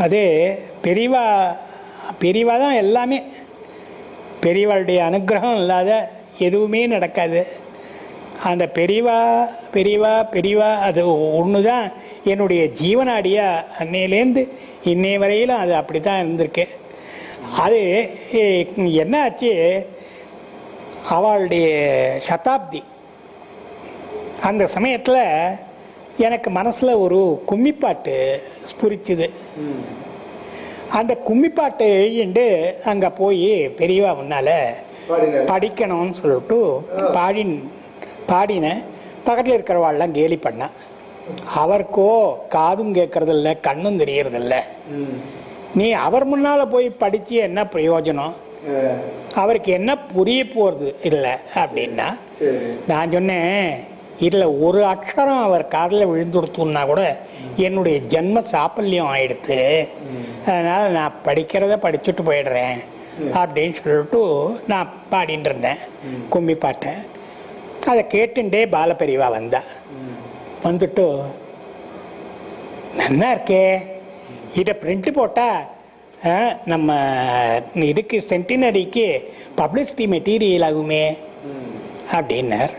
அது பெரியவா பெரியவா தான் எல்லாமே. பெரியவாளுடைய அனுகிரகம் இல்லாத எதுவுமே நடக்காது. அந்த பெரியவா பெரியவா பெரியவா அது ஒன்று தான் என்னுடைய ஜீவனாடியாக அன்னையிலேருந்து இன்னைய வரையிலும் அது அப்படி தான் இருந்திருக்கு. அது என்ன ஆச்சு, அவளுடைய சதாப்தி அந்த சமயத்தில் எனக்கு மனசில் ஒரு கும்மிப்பாட்டு ஸ்புரிச்சுது. அந்த கும்மிப்பாட்டு எழுதிண்டு அங்கே போய் பெரியவா முன்னால் படிக்கணும்னு சொல்லிட்டு பாடினேன். பக்கத்தில் இருக்கிறவாள்லாம் கேலி பண்ணான். அவருக்கோ காதும் கேட்கறதில்ல, கண்ணும் தெரியறதில்ல. நீ அவர் முன்னால் போய் படித்து என்ன பிரயோஜனம், அவருக்கு என்ன புரிய போகிறது இல்லை அப்படின்னா. நான் சொன்னேன், இதில் ஒரு அக்ஷரம் அவர் காதில் விழுந்துடுத்துன்னா கூட என்னுடைய ஜென்ம சாப்பல்யம் ஆயிடுத்து. அதனால் நான் படிக்கிறத படிச்சுட்டு போயிடுறேன் அப்படின்னு சொல்லிட்டு நான் பாடின்னு இருந்தேன் கும்மி பாட்டை. அதை கேட்டுண்டே பாலபெரிவா வந்தா. வந்துட்டு, நல்லா இருக்கே, இதை பிரிண்ட் போட்டால் நம்ம இதுக்கு சென்டினரிக்கு பப்ளிசிட்டி மெட்டீரியல் ஆகுமே அப்படின்னார்.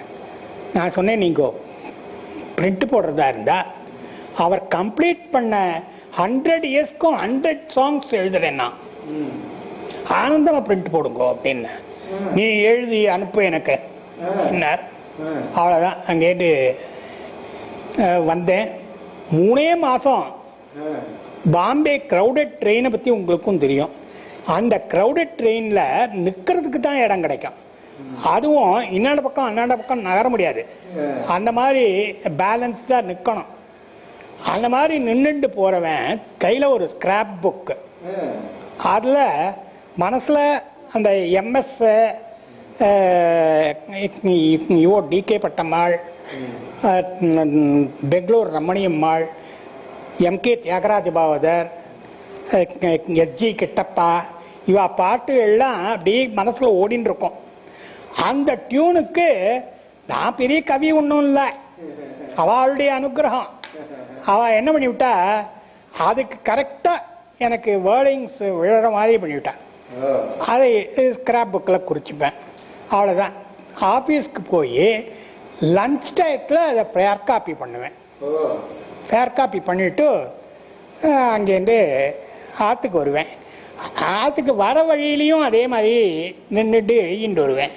நான் சொன்னேன், நீங்கள் பிரிண்ட் போடுறதா இருந்தால் அவர் கம்ப்ளீட் பண்ண 100 இயர்ஸ்க்கும் 100 சாங்ஸ் எழுதுறேன்னா ஆனந்தமாக பிரிண்ட் போடுங்க அப்படின்னு நீ எழுதி அனுப்பு எனக்கு என்னார். அவ்வளோதான். அங்கேட்டு வந்தேன். 3 மாதம் பாம்பே க்ரௌடட் ட்ரெயினை பற்றி உங்களுக்கும் தெரியும். அந்த க்ரௌடட் ட்ரெயினில் நிற்கிறதுக்கு தான் இடம் கிடைக்கும். அதுவும் இன்னாட பக்கம் அன்னாட பக்கம் நகர முடியாது. அந்த மாதிரி பேலன்ஸ்டாக நிற்கணும். அந்த மாதிரி நின்றுட்டு போகிறவன் கையில் ஒரு ஸ்கிராப் புக்கு, அதில் மனசில் அந்த எம்எஸ் இவோ DK Pattammal, Bangalore Ramaniammal, MK Thyagaraja Bhagavathar, SG Kittappa, இவா பாட்டு எல்லாம் அப்படி மனசில் ஓடின்னு இருக்கும். அந்த டியூனுக்கு நான் பெரிய கவி ஒன்றும் இல்லை, அவளுடைய அனுகிரகம். அவள் என்ன பண்ணிவிட்டா, அதுக்கு கரெக்டாக எனக்கு வேர்டிங்ஸ் விழுற மாதிரி பண்ணிவிட்டா. அதை ஸ்கிராப் புக்கில் குறிச்சிப்பேன். அவ்வளோதான். ஆஃபீஸ்க்கு போய் லன்ச் டயத்தில் அதை ஃபேர் காப்பி பண்ணுவேன். ஃபேர் காப்பி பண்ணிவிட்டு அங்கேருந்து ஆற்றுக்கு வருவேன். ஆற்றுக்கு வர வழியிலையும் அதே மாதிரி நின்றுட்டு எழுதிட்டு வருவேன்.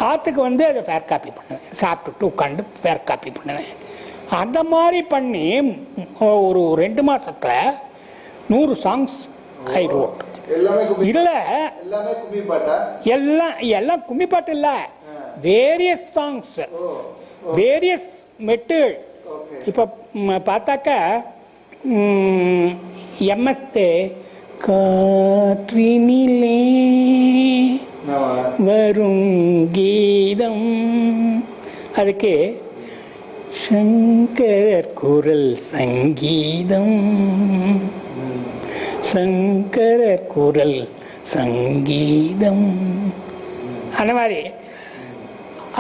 ஆற்றுக்கு வந்து அதை ஃபேர் காப்பி பண்ணுவேன். சாப்பிட்டுட்டு உட்காந்து ஃபேர் காப்பி பண்ணுவேன். அந்த மாதிரி பண்ணி ஒரு 2 மாதத்தில் 100 சாங்ஸ் ஐ ரோட். இல்லை, எல்லாம் கும்மி பாட்டு இல்லை, வேரியஸ் சாங்ஸ், வேரியஸ் மெட்டீரியல். இப்போ பார்த்தாக்கா எம்எஸ்தே காற்றினிலே வரும் கீதம், அதுக்கு சங்கர் குரல் சங்கீதம், சங்கர குரல் சங்கீதம். அந்த மாதிரி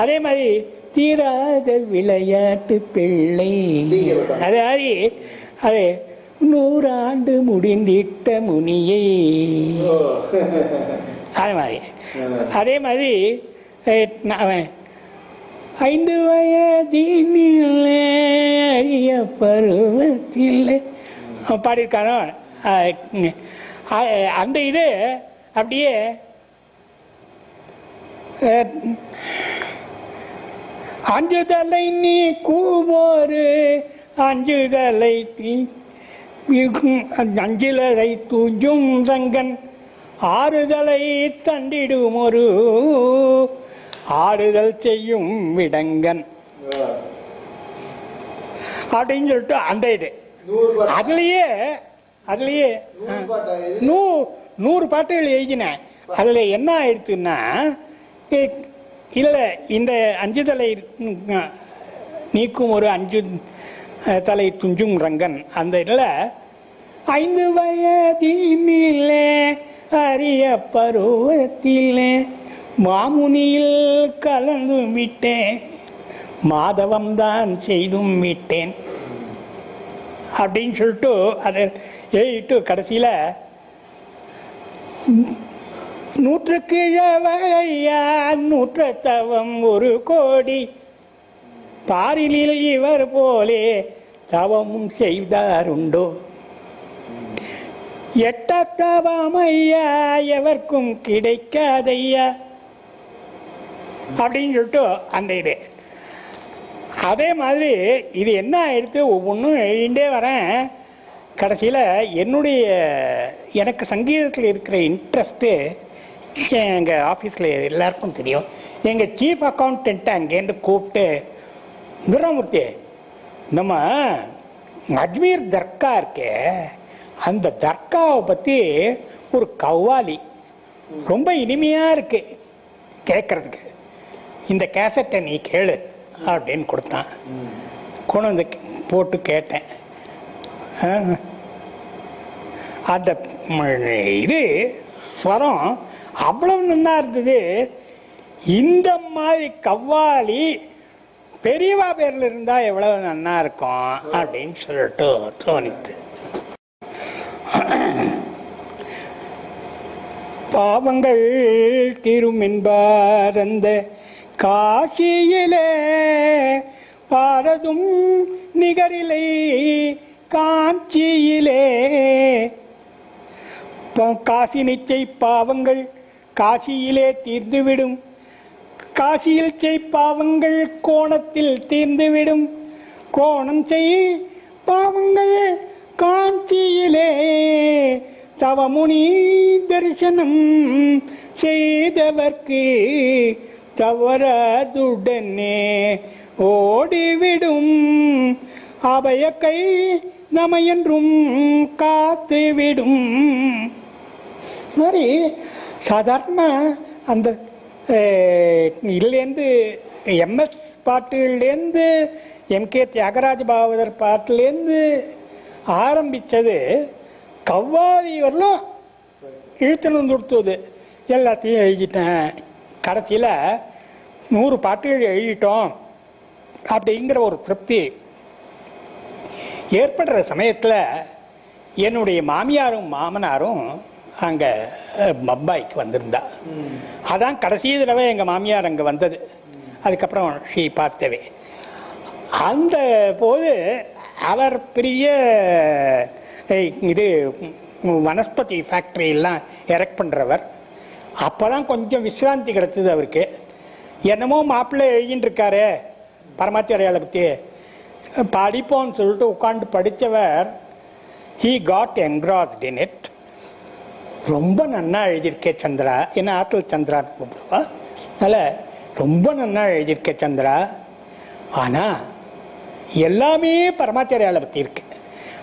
அதே மாதிரி தீராத விளையாட்டு பிள்ளை, அதே மாதிரி அது 100 ஆண்டு முடிந்திட்ட முனியை, அதே மாதிரி 5 வயதினிலே அரிய பருவத்தில் பாடியிருக்கானோ அந்த இது அப்படியே அஞ்சுதலை நீ கூவோரு அஞ்சுதலை அஞ்சிலரை தூஞ்சும் ரங்கன் ஆறுதலை தண்டிடும் ஒரு ஆறுதல் செய்யும் விடங்கன் அப்படின்னு சொல்லிட்டு அந்த இது அதுலேயே 100 பாட்டுகள் எழுதினேன். அதில் என்ன ஆயிடுச்சுன்னா, இல்லை இந்த அஞ்சுதலை நீக்கும் ஒரு 5 தலை துஞ்சும் ரங்கன் அந்த இதில் 5 வயதினிலே அரிய பருவத்திலே மாமுனியில் கலந்து விட்டேன் மாதவம் தான் செய்தும் விட்டேன். அப்படின்னு சொல்லிட்டு அதை எழுதிட்டு கடைசியில் 100க்கு ஐயா 100 தவம் 1 கோடி பாரிலில் இவர் போலே தவமும் செய்தாருண்டோ 8 தவம் ஐயா எவர்க்கும் கிடைக்காதையா அப்படின்னு சொல்லிட்டு அந்த இது. அதே மாதிரி இது என்ன ஆயிடுத்து, ஒவ்வொன்றும் எழுதிண்டே வரேன். கடைசியில் எனக்கு சங்கீதத்தில் இருக்கிற இன்ட்ரெஸ்ட்டு எங்கள் ஆஃபீஸில் எல்லாருக்கும் தெரியும். எங்கள் சீஃப் அக்கௌண்டண்ட்டை அங்கேருந்து கூப்பிட்டு, துராமூர்த்தி, நம்ம அஜ்மீர் தர்கா இருக்கே, அந்த தர்காவை பற்றி ஒரு கவ்வாலி ரொம்ப இனிமையாக இருக்கு கேட்குறதுக்கு, இந்த கேசட்டை நீ கேளு அப்படின்னு கொடுத்தான். கொண்டு வந்து போட்டு கேட்டேன். அந்த இது ஸ்வரம் அவ்வளவு நல்லா இருந்தது. இந்த மாதிரி கவ்வாலி பெரியவா பேர்ல இருந்தா எவ்வளவு நல்லா இருக்கும் அப்படின்னு சொல்லிட்டு தோணித்து. பாவங்கள் தீரும் என்பார் அந்த காசியிலே பாரதும் நிகரிலை காஞ்சியிலே. காசி நிச்சை பாவங்கள் காசியிலே தீர்ந்துவிடும், காசியில் செய் பாவங்கள் கோணத்தில் தீர்ந்துவிடும், கோணம் செய் பாவங்கள் காஞ்சியிலே தவமுனி தரிசனம் செய்தவர்க்கு தவறதுடனே ஓடிவிடும், அபய கை நமையென்றும் காத்துவிடும். மாதிரி சாதாரண அந்த இதுலேருந்து எம்எஸ் பாட்டுலேருந்து எம்கே தியாகராஜ பாகவதர் பாட்டுலேருந்து ஆரம்பித்தது கவ்வாலி வரலும் இழுத்துன்னு கொடுத்தது. எல்லாத்தையும் எழுதிட்டேன். கடைசியில் 100 பாட்டுகள் எழுதிட்டோம் அப்படிங்கிற ஒரு திருப்தி ஏற்படுற சமயத்தில் என்னுடைய மாமியாரும் மாமனாரும் அங்கே பம்பாய்க்கு வந்திருந்தா. அதான் கடைசி தடவை எங்கள் மாமியார் அங்கே வந்தது. அதுக்கப்புறம் ஷீ பாஸ்ட் அவே. அந்த போது அவர் பெரிய இது வனஸ்பதி ஃபேக்ட்ரியெல்லாம் எரெக்ட் பண்ணுறவர். அப்போ தான் கொஞ்சம் விஸ்ராந்தி கிடச்சிது அவருக்கு. என்னமோ மாப்பிள்ளை எழுதின்னு இருக்காரு பரமாச்சாரியாலை பற்றி, படிப்போம்னு சொல்லிட்டு உட்காந்து படித்தவர் ஹீ காட் என்க்ராஸ்ட் இன் இட். ரொம்ப நன்னா எழுதியிருக்கே சந்திரா, என்ன ஆற்றல் சந்திரான்னு கூப்பிடுவா, அதனால் ரொம்ப நன்னா எழுதியிருக்கே சந்திரா. ஆனால் எல்லாமே பரமாச்சாரியாலை பற்றி இருக்கு.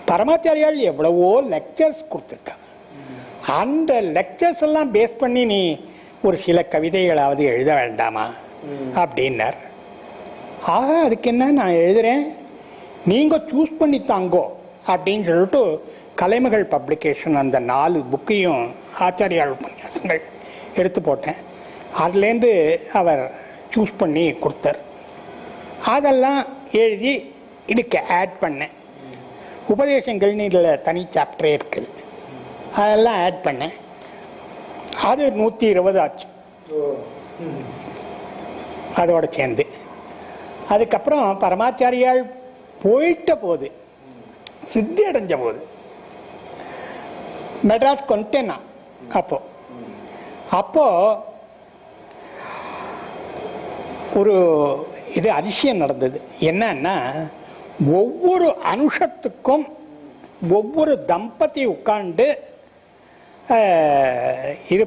பரமாச்சாரியால் எவ்வளவோ லெக்சர்ஸ் கொடுத்துருக்காங்க. அந்த லெக்சர்ஸ் எல்லாம் பேஸ் பண்ணி நீ ஒரு சில கவிதைகளாவது எழுத வேண்டாமா அப்படின்னார். ஆக அதுக்கு என்ன, நான் எழுதுகிறேன், நீங்கள் சூஸ் பண்ணி தாங்கோ அப்படின்னு சொல்லிட்டு கலைமகள் பப்ளிகேஷன் அந்த 4 புக்கையும் ஆச்சாரியால் உபன்யாசங்கள் எடுத்து போட்டேன். அதுலேருந்து அவர் சூஸ் பண்ணி கொடுத்தார். அதெல்லாம் எழுதி இதுக்கு ஆட் பண்ணேன். உபதேசங்கள்னு இதில் தனி சாப்டரே இருக்குது, அதெல்லாம் ஆட் பண்ணேன். அது 120 ஆச்சு அதோட சேர்ந்து. அதுக்கப்புறம் பரமாச்சாரியால் போயிட்ட போது, சித்தி அடைஞ்ச போது மெட்ராஸ் கொண்டேன்னா அப்போ ஒரு இது அதிசயம் நடந்தது. என்னன்னா, ஒவ்வொரு அனுஷத்துக்கும் ஒவ்வொரு தம்பதி உட்கார்ந்து இது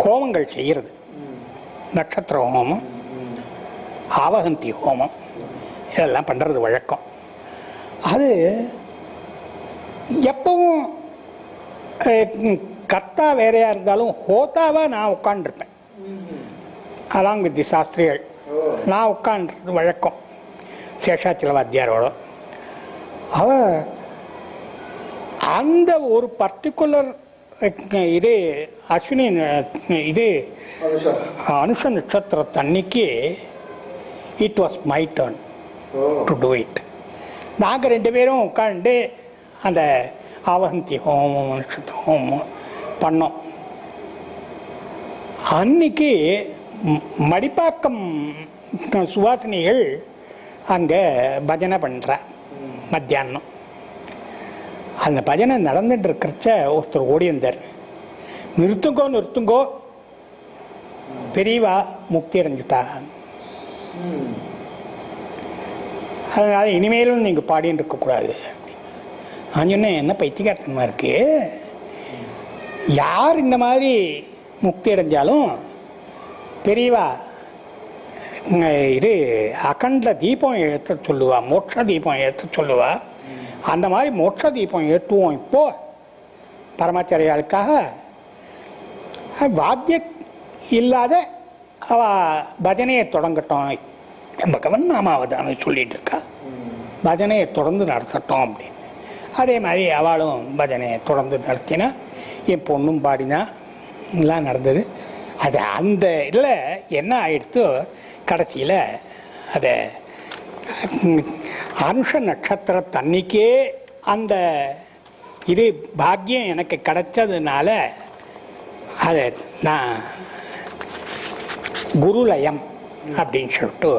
ஹோமங்கள் செய்கிறது. நட்சத்திர ஹோமம், ஆவகந்தி ஹோமம், இதெல்லாம் பண்ணுறது வழக்கம். அது எப்பவும் கர்த்தா வேறையா இருந்தாலும் ஹோதாவாக நான் உட்காண்டிருப்பேன். அலாங் வித் தி சாஸ்திரிகள் நான் உட்காண்றது வழக்கம். சேஷாச்சல வாத்தியாரோட அவ அந்த ஒரு பர்டிகுலர் இது அஸ்வினி இது அனுஷ நட்சத்திரத்தன்னைக்கு it was my turn to do it. நாங்கள் 2 பேரும் உட்காந்து அந்த ஆவந்தி ஹோமம் நட்சத்திர ஹோமம் பண்ணோம். அன்னைக்கு மடிப்பாக்கம் சுவாசினிகள் அங்கே பஜனை பண்ணுற மத்தியானம். அந்த பஜனை நடந்துட்டு இருக்கிறச்ச ஒருத்தர் ஓடி வந்தார். நிறுத்துங்கோ நிறுத்துங்கோ, பெரியவா முக்தி அடைஞ்சுட்டா, அதனால இனிமேலும் நீங்கள் பாடின்னு இருக்கக்கூடாது. நான் சொன்னேன், என்ன பைத்தியகார்த்தனமாக இருக்கு, யார் இந்த மாதிரி முக்தி அடைஞ்சாலும் பெரியவா இது அகண்ட தீபம் ஏற்ற சொல்லுவா, மோட்ச தீபம் ஏற்ற சொல்லுவா. அந்த மாதிரி மோட்ச தீபம் ஏற்றுவோம் இப்போ பரமாச்சாரியாளுக்காக. வாத்திய இல்லாத அவ பஜனையை தொடங்கட்டும், பகவன் நாமாவதான சொல்லிட்டு இருக்கா, பஜனையை தொடர்ந்து நடத்தட்டும் அப்படின்னு. அதே மாதிரி அவளும் பஜனையை தொடர்ந்து நடத்தினா, என் பொண்ணும் பாடினா, எல்லாம் நடந்தது. அது அந்த இதில் என்ன ஆயிடுத்து, கடைசியில் அதை அனுஷ நட்சத்திரத்தன்னைக்கே அந்த இது பாக்கியம் எனக்கு கிடைச்சதுனால அதை நான் குருலயம் அப்படின்னு சொல்லிட்டு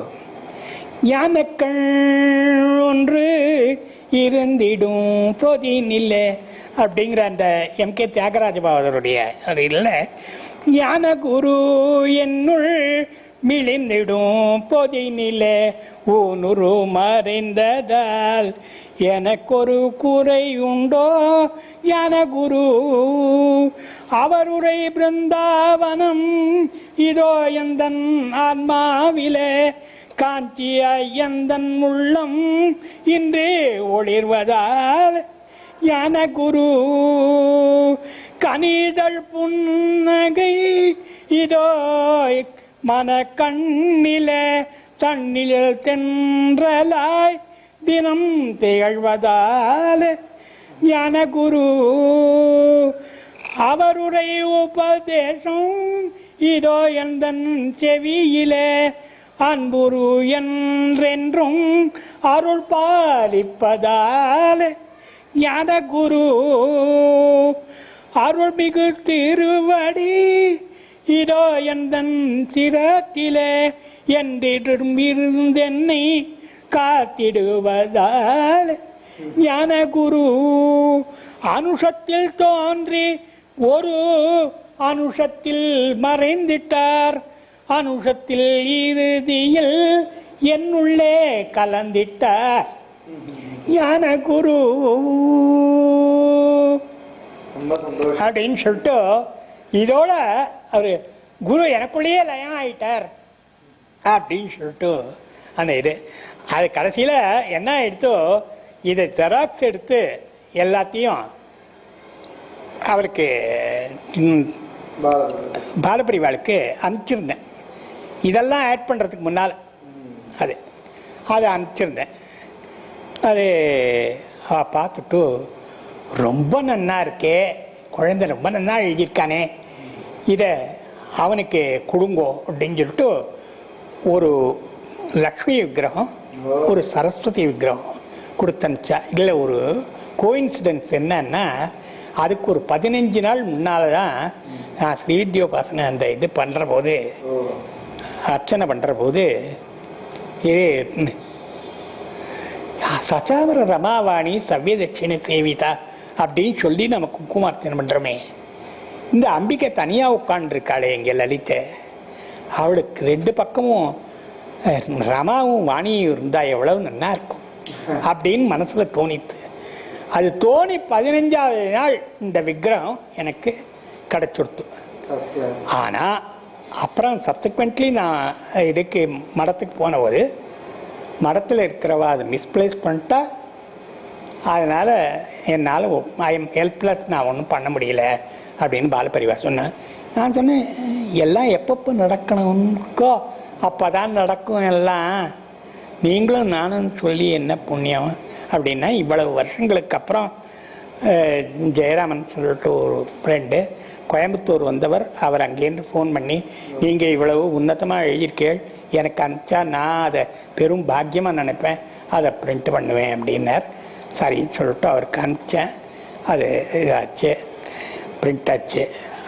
யானைக்கள் ஒன்று இருந்திடும் போதி நில்லை அப்படிங்கிற அந்த எம்.கே. தியாகராஜ பாகவதருடைய அது இல்லை, ஞான குரு என்னுள் மிளிந்திடும் போதி நிலை ஊனுரு மறைந்ததால் எனக்கொரு குறை உண்டோ ஞான குரு அவருரை பிருந்தாவனம் இதோ எந்தன் ஆன்மாவிலே காஞ்சி ஐயந்தன் உள்ளம் இன்று ஒளிர்வதால் ஞான குரு கனிதழ் புன்னகை இதோ மன கண்ணிலே தண்ணில் தென்றலாய் தினம் திகழ்வதால் ஞான குரு அவருரை உபதேசம் இதோ எந்தன் செவியிலே அன்புரு என்றென்றும் அருள் பாலிப்பதால் ஞான குரு அருள்மிகு திருவடி இதோ எந்தன் சிரத்திலே என்றிடும் இருந்தென்னை காத்திடுவதால் ஞான குரு அனுஷத்தில் தோன்றி ஒரு அனுஷத்தில் மறைந்திட்டார், அனுஷத்தில் இறுதியில் என்னுள்ளே கலந்திட்டார் ஞான குரு அப்படின்னு சொல்லிட்டு இதோட அவர் குரு எனக்குள்ளேயே லயம் ஆயிட்டார் அப்படின்னு சொல்லிட்டு அந்த இது அது கடைசியில் என்ன எடுத்தோ இதை ஜெராக்ஸ் எடுத்து எல்லாத்தையும் அவருக்கு பாலபிரிவாளுக்கு அனுப்பிச்சிருந்தேன். இதெல்லாம் ஆட் பண்ணுறதுக்கு முன்னால் அது அதை அனுப்பிச்சிருந்தேன். அது பார்த்துட்டு ரொம்ப நன்னா இருக்கே, குழந்தை ரொம்ப நன்னா எழுதியிருக்கானே, இதை அவனுக்கு கொடுங்கோ அப்படின்னு சொல்லிட்டு ஒரு லக்ஷ்மி விக்கிரகம் ஒரு சரஸ்வதி விக்கிரகம் கொடுத்தனுச்சா. இதில் ஒரு கோயின்சிடென்ஸ் என்னன்னா, அதுக்கு ஒரு 15 நாள் முன்னால் தான் நான் ஸ்ரீவித்யோபாசனை அந்த இது பண்ணுற போது அர்ச்சனை பண்ணுற போது இது சச்சாவர ரமாவாணி சவ்ய தட்சிணை சேவிதா அப்படின்னு சொல்லி நம்ம குங்குமார்ச்சனை பண்ணுறோமே, இந்த அம்பிகை தனியாக உட்காண்டிருக்காளே எங்கே லலித்தை, அவளுக்கு 2 பக்கமும் ரமாவும் வாணியும் இருந்தால் எவ்வளவு நல்லா இருக்கும் அப்படின்னு மனசில் தோணித்து. அது தோணி 15வது நாள் இந்த விக்கிரகம் எனக்கு கிடைச்சுடுத்து. ஆனால் அப்புறம் சப்சிக்வெண்ட்லி நான் இதுக்கு மடத்துக்கு போனபோது மடத்தில் இருக்கிறவா அதை மிஸ்பிளேஸ் பண்ணிட்டா, அதனால் என்னால் ஐ எம் ஹெல்ப்லெஸ், நான் ஒன்றும் பண்ண முடியல அப்படின்னு பாலபரிவா சொன்னேன். நான் சொன்னேன், எல்லாம் எப்பப்போ நடக்கணும்க்கோ அப்போ தான் நடக்கும் எல்லாம், நீங்களும் நானும் சொல்லி என்ன புண்ணியம் அப்படின்னா, இவ்வளவு வருஷங்களுக்கு அப்புறம் ஜெயராமன் சொல்லிட்டு ஒரு ஃப்ரெண்டு கோயம்புத்தூர் வந்தவர். அவர் அங்கேருந்து ஃபோன் பண்ணி, நீங்கள் இவ்வளவு உன்னதமாக எழுதியிருக்கேள், எனக்கு அனுப்பிச்சா நான் அதை பெரும் பாக்கியமாக நினைப்பேன், அதை பிரிண்ட் பண்ணுவேன் அப்படின்னார். சரின்னு சொல்லிட்டு அவருக்கு அனுப்பிச்சேன். அது இதாச்சு, பிரிண்ட் ஆச்சு.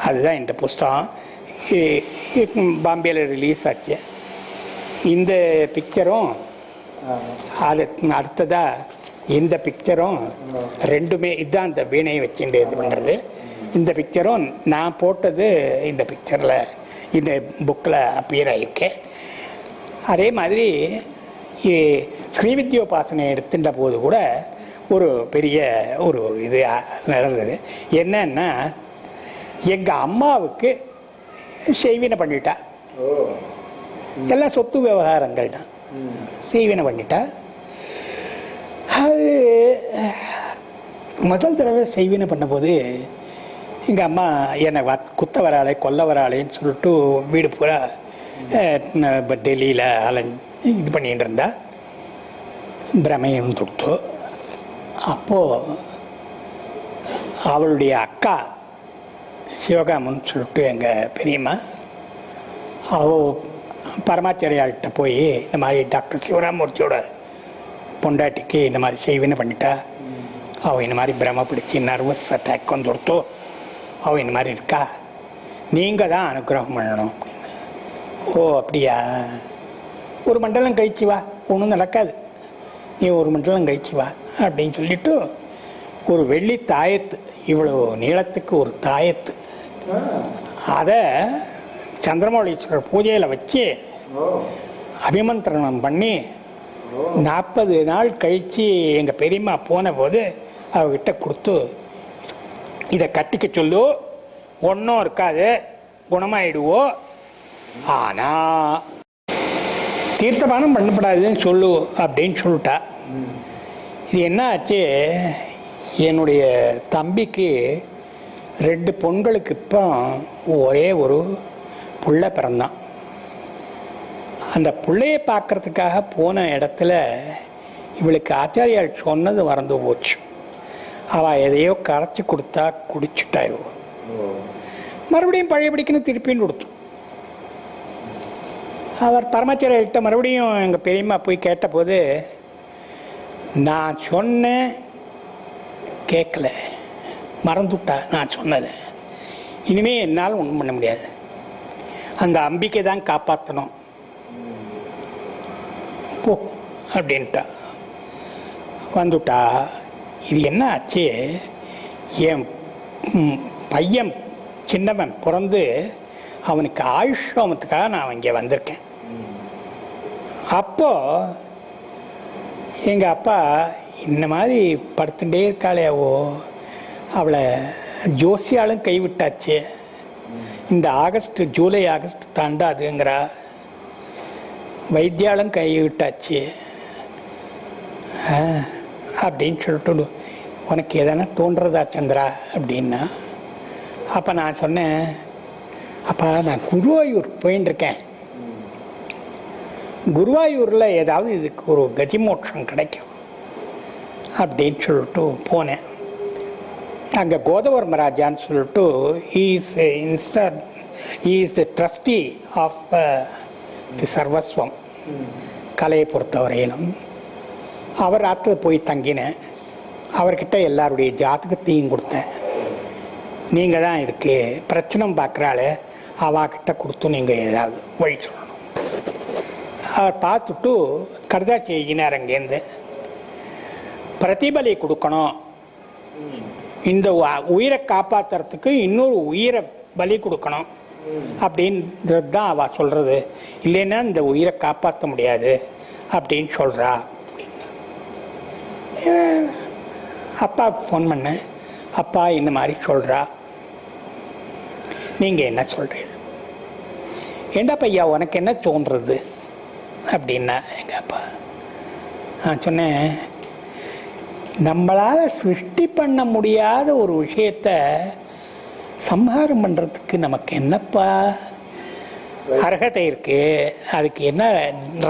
அதுதான் இந்த புஸ்தகம். பாம்பேயில் ரிலீஸ் ஆச்சு. இந்த பிக்சரும் அது அடுத்ததாக இந்த பிக்சரும் ரெண்டுமே இதுதான் இந்த வீணையை வச்சுட்டு இது பண்ணுறது. இந்த பிக்சரும் நான் போட்டது இந்த பிக்சரில் இந்த புக்கில் அப்பியர் ஆகியிருக்கேன். அதே மாதிரி ஸ்ரீவித்யோபாசனை எடுத்துட்ட போது கூட ஒரு பெரிய ஒரு இது நடந்தது. என்னன்னா, எங்கள் அம்மாவுக்கு செய்வினை பண்ணிட்டா. எல்லாம் சொத்து விவகாரங்கள் தான். செய்வினை பண்ணிட்டா. அது முதல் தடவை செய்வினை பண்ணும்போது எங்கள் அம்மா என்னை குத்த வராளே கொல்ல வராளேன்னு சொல்லிட்டு வீடு பூரா டெல்லியில் இது பண்ணிகிட்டு இருந்தா. பிரமையும் தொடுத்து. அப்போது அவளுடைய அக்கா சிவகாமன்னு சொல்லிட்டு எங்கள் பெரியம்மா, அவள் பரமாச்சாரியாள்கிட்ட போய் இந்த மாதிரி டாக்டர் சிவராமூர்த்தியோட பொண்டாட்டிக்கு இந்த மாதிரி செய்வினை பண்ணிட்டா, அவள் இந்த மாதிரி பிரம பிடிச்சி நர்வஸ் அட்டாக் வந்து கொடுத்தோ, அவள் இந்த மாதிரி இருக்கா, நீங்கள் தான் அனுகிரகம் பண்ணணும் அப்படின்னு. ஓ அப்படியா, ஒரு மண்டலம் கழிச்சு வா, ஒன்றும் நடக்காது, நீ ஒரு மண்டலம் கழிச்சு வா அப்படின்னு சொல்லிட்டு ஒரு வெள்ளி தாயத்து, இவ்வளோ நீளத்துக்கு ஒரு தாயத்து, அதை சந்திரமௌலீஸ்வரர் பூஜையில் வச்சு அபிமந்திரணம் பண்ணி 40 நாள் கழித்து எங்கள் பெரியம்மா போன போது அவகிட்ட கொடுத்து, இதை கட்டிக்க சொல்லு, ஒன்றும் இருக்காது, குணமாயிடுவோ, ஆனால் தீர்த்தபானம் பண்ணப்படாதுன்னு சொல்லு அப்படின்னு சொல்லிட்டா. இது என்ன ஆச்சு, என்னுடைய தம்பிக்கு 2 பொண்களுக்கு இப்போ ஒரே ஒரு புள்ள பிறந்தான். அந்த பிள்ளையை பார்க்கறதுக்காக போன இடத்துல இவளுக்கு ஆச்சாரியால் சொன்னது மறந்து போச்சு. அவள் எதையோ கரைச்சி கொடுத்தா, குடிச்சுட்டா. மறுபடியும் பழையபடிக்குன்னு திருப்பின்னு கொடுத்து. அவர் பரமாச்சாரியால்கிட்ட மறுபடியும் எங்கள் பெரியம்மா போய் கேட்டபோது, நான் சொன்னேன் கேட்கல, மறந்துவிட்டா நான் சொன்னதை, இனிமேல் என்னால் ஒன்றும் பண்ண முடியாது, அந்த அம்பிக்கை தான் காப்பாற்றணும் போ அப்படின்ட்டா. வந்துட்டா. இது என்ன ஆச்சு, என் பையன் சின்னவன் பிறந்து அவனுக்கு ஆயுஷ்யோமத்துக்காக நான் இங்கே வந்திருக்கேன். அப்போ எங்கள் அப்பா இந்த மாதிரி படுத்துட்டே இருக்காளேவோ, அவளை ஜோசியாலும் கைவிட்டாச்சு, இந்த ஜூலை ஆகஸ்ட் தாண்டாதுங்கிறா, வைத்தியாலும் கைவிட்டாச்சு அப்படின்னு சொல்லிட்டு, உனக்கு எதனா தோன்றதா சந்திரா அப்படின்னா. அப்போ நான் சொன்னேன், அப்போ நான் குருவாயூர் போயின்னு இருக்கேன், குருவாயூரில் ஏதாவது இதுக்கு ஒரு கதிமோட்சம் கிடைக்கும் அப்படின்னு சொல்லிட்டு போனேன். அங்கே கோதவர்ம ராஜான்னு சொல்லிட்டு is the trustee of the சர்வஸ்வம், கலையை பொறுத்தவரையிலும். அவர் ஆற்றுல போய் தங்கினேன். அவர்கிட்ட எல்லாருடைய ஜாதகத்தையும் கொடுத்தேன். நீங்கள் தான் இதுக்கு பிரச்சனை பார்க்குறாள், அவகிட்ட கொடுத்து நீங்கள் ஏதாவது வழி சொல்லணும். அவர் பார்த்துட்டு கடுதாச்சி எழுதினார் அங்கேருந்து, பிரதிபலி கொடுக்கணும், இந்த உயிரை காப்பாற்றுறதுக்கு இன்னொரு உயிரை பலி கொடுக்கணும் அப்படின்றது தான் அவள் சொல்கிறது, இல்லைன்னா இந்த உயிரை காப்பாற்ற முடியாது அப்படின்னு சொல்கிறா. அப்பாவுக்கு ஃபோன் பண்ணேன், அப்பா இந்த மாதிரி சொல்கிறா, நீங்கள் என்ன சொல்கிறீங்க, ஏண்டா பையா உனக்கு என்ன தோன்றுறது அப்படின்னா எங்கள் அப்பா. நான் சொன்னேன், நம்மளால் சிருஷ்டி பண்ண முடியாத ஒரு விஷயத்த சம்ஹாரம் பண்ணுறதுக்கு நமக்கு என்னப்பா அர்ஹதை இருக்குது, அதுக்கு என்ன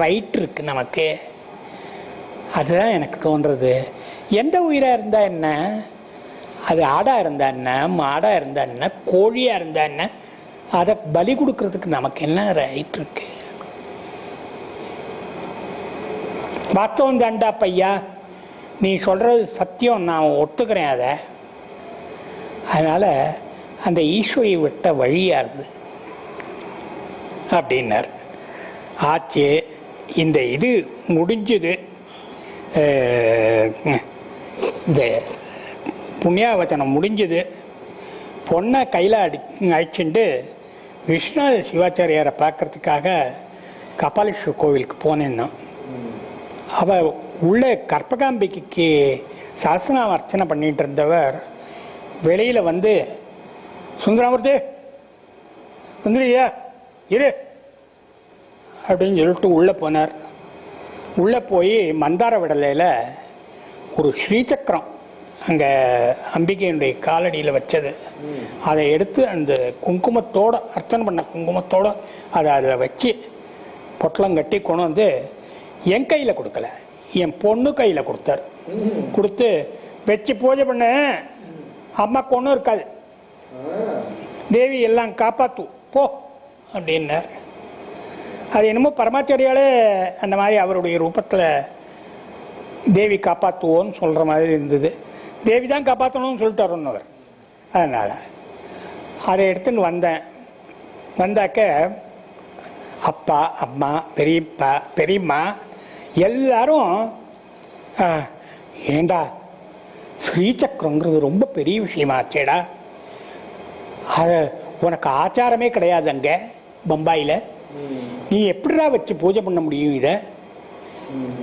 ரைட் இருக்குது நமக்கு, அதுதான் எனக்கு தோன்றுறது. எந்த உயிராக இருந்தால் என்ன, அது ஆடாக இருந்தா என்ன, மாடாக இருந்தா என்ன, கோழியாக இருந்தா என்ன, அதை பலி கொடுக்கறதுக்கு நமக்கு என்ன ரைட் இருக்கு? வாஸ்தவம் தாண்டா பையா, நீ சொல்கிறது சத்தியம், நான் ஒத்துக்கிறேன் அதை. அதனால் அந்த ஈஸ்வரி விட்ட வழியாருது அப்படின்னார். ஆச்சு, இந்த இது முடிஞ்சது. இந்த புண்ணியாவச்சனம் முடிஞ்சது. பொண்ணை கையில் அடிச்சுட்டு விஸ்வநாத சிவாச்சாரியாரை பார்க்கறதுக்காக கபாலீஸ்வரர் கோவிலுக்கு போனேன்னா, அவர் உள்ளே கற்பகாம்பிகைக்கு சஹஸ்ரநாம அர்ச்சனை பண்ணிட்டு இருந்தவர் வெளியில் வந்து, சுந்தராமூர்த்தி வந்துடுறியா இரு அப்படின்னு சொல்லிட்டு உள்ளே போனார். உள்ளே போய் மந்தார விடலையில் ஒரு ஸ்ரீசக்கரம் அங்கே அம்பிகையினுடைய காலடியில் வச்சது, அதை எடுத்து அந்த குங்குமத்தோடு, அர்ச்சனை பண்ண குங்குமத்தோடு அதை அதில் வச்சு பொட்டலம் கட்டி கொண்டு வந்து என் கையில் கொடுக்கல, என் பொண்ணு கையில் கொடுத்தார். கொடுத்து வச்சு பூஜை பண்ண, அம்மாக்கு ஒன்றும் இருக்காது, தேவி எல்லாம் காப்பாற்று போ அப்படின்னார். அது என்னமோ பரமாச்சாரியாலே அந்த மாதிரி அவருடைய ரூபத்தில் தேவி காப்பாற்றுவோன்னு சொல்கிற மாதிரி இருந்தது. தேவி தான் காப்பாற்றணும்னு சொல்லிட்டு வரணுவர். அதனால் அதை எடுத்துன்னு வந்தேன். வந்தாக்க அப்பா, அம்மா, பெரியப்பா, பெரியம்மா எல்லாரும், ஏண்டா ஸ்ரீசக்கரங்கிறது ரொம்ப பெரிய விஷயமாச்சேடா, அது உனக்கு ஆச்சாரமே கிடையாது அங்கே பம்பாயில், நீ எப்படிடா வச்சு பூஜை பண்ண முடியும், இதை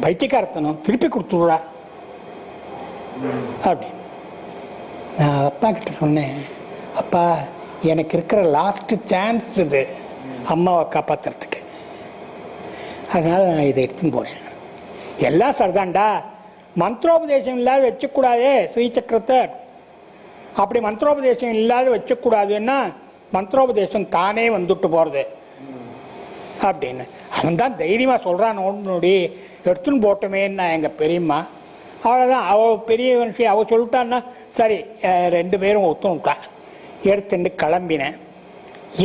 பைத்தியக்காரத்தனம், திருப்பி கொடுத்துடுறா அப்படின்னு. நான் அப்பா கிட்ட சொன்னேன், அப்பா எனக்கு இருக்கிற லாஸ்ட் சான்ஸ் இது அம்மாவை காப்பாற்றுறதுக்கு, அதனால் நான் இதை எடுத்துன்னு போகிறேன். எல்லாம் சரிதான்டா, மந்திரோபதேசம் இல்லாத வச்சக்கூடாதே ஸ்ரீசக்கரத்தை. அப்படி மந்திரோபதேசம் இல்லாத வச்சக்கூடாதுன்னா மந்திரோபதேசம் தானே வந்துட்டு போகிறது அப்படின்னு அவன் தான் தைரியமாக சொல்கிறான். நோடி எடுத்துன்னு போட்டோமேன்னா எங்கள் பெரியம்மா, அவ்வளோதான், அவள் பெரிய விஷயம் அவள் சொல்லிட்டான்னா சரி, 2 பேரும் ஒத்துணுட்டா. எடுத்துட்டு கிளம்பினேன்.